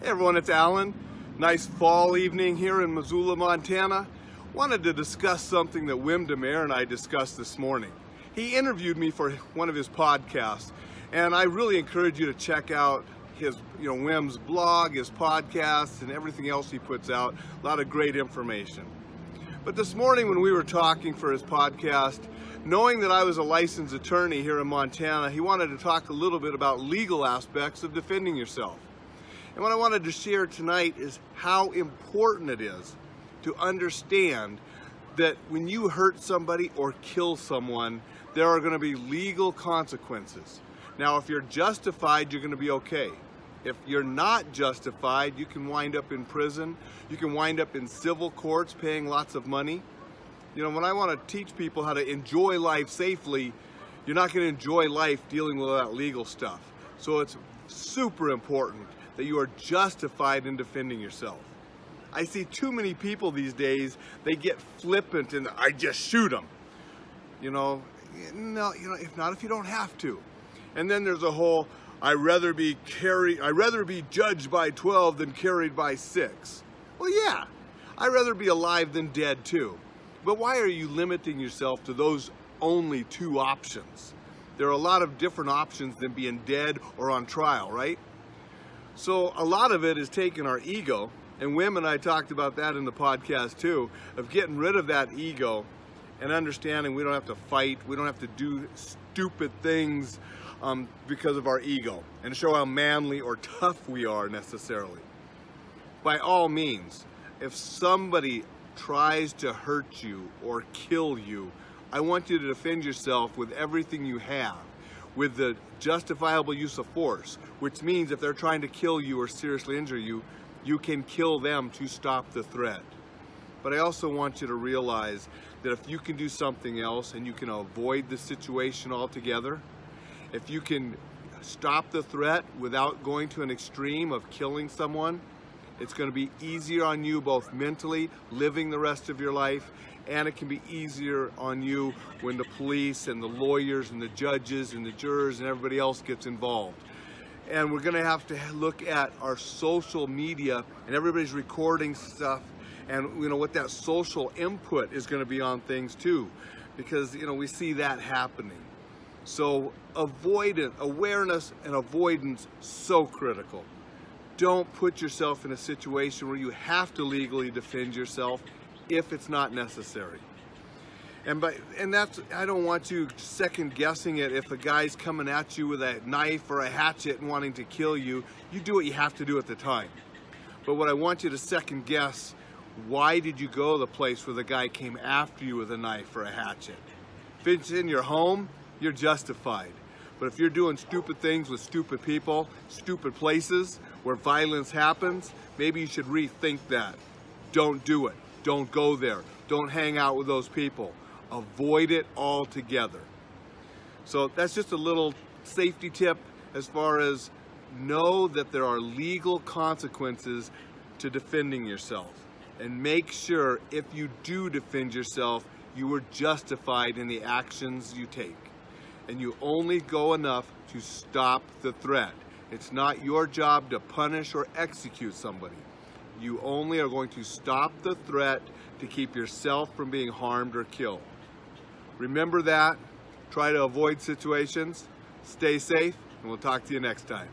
Hey everyone, it's Alain. Nice fall evening here in Missoula, Montana. Wanted to discuss something that Wim DeMare and I discussed this morning. He interviewed me for one of his podcasts, and I really encourage you to check out his, Wim's blog, his podcasts, and everything else he puts out. A lot of great information. But this morning when we were talking for his podcast, knowing that I was a licensed attorney here in Montana, he wanted to talk a little bit about legal aspects of defending yourself. And what I wanted to share tonight is how important it is to understand that when you hurt somebody or kill someone, there are going to be legal consequences. Now, if you're justified, you're going to be okay. If you're not justified, you can wind up in prison. You can wind up in civil courts paying lots of money. When I want to teach people how to enjoy life safely, you're not going to enjoy life dealing with that legal stuff. So it's super important that you are justified in defending yourself. I see too many people these days, they get flippant and I just shoot them. No, if you don't have to. And then there's a whole, I'd rather be judged by 12 than carried by 6. Well, yeah, I'd rather be alive than dead too. But why are you limiting yourself to those only two options? There are a lot of different options than being dead or on trial, right? So a lot of it is taking our ego, and Wim and I talked about that in the podcast too, of getting rid of that ego and understanding we don't have to fight, we don't have to do stupid things because of our ego and show how manly or tough we are necessarily. By all means, if somebody tries to hurt you or kill you, I want you to defend yourself with everything you have, with the justifiable use of force, which means if they're trying to kill you or seriously injure you, you can kill them to stop the threat. But I also want you to realize that if you can do something else and you can avoid the situation altogether, if you can stop the threat without going to an extreme of killing someone, it's going to be easier on you both mentally, living the rest of your life, and it can be easier on you when the police and the lawyers and the judges and the jurors and everybody else gets involved. And we're going to have to look at our social media, and everybody's recording stuff, and what that social input is going to be on things too, because we see that happening. So awareness and avoidance, so critical. Don't put yourself in a situation where you have to legally defend yourself if it's not necessary. And that's, I don't want you second guessing it. If a guy's coming at you with a knife or a hatchet and wanting to kill you, you do what you have to do at the time. But what I want you to second guess, why did you go to the place where the guy came after you with a knife or a hatchet? If it's in your home, you're justified. But if you're doing stupid things with stupid people, stupid places where violence happens, maybe you should rethink that. Don't do it. Don't go there. Don't hang out with those people. Avoid it altogether. So that's just a little safety tip as far as know that there are legal consequences to defending yourself. And make sure if you do defend yourself, you were justified in the actions you take. And you only go enough to stop the threat. It's not your job to punish or execute somebody. You only are going to stop the threat to keep yourself from being harmed or killed. Remember that. Try to avoid situations. Stay safe, and we'll talk to you next time.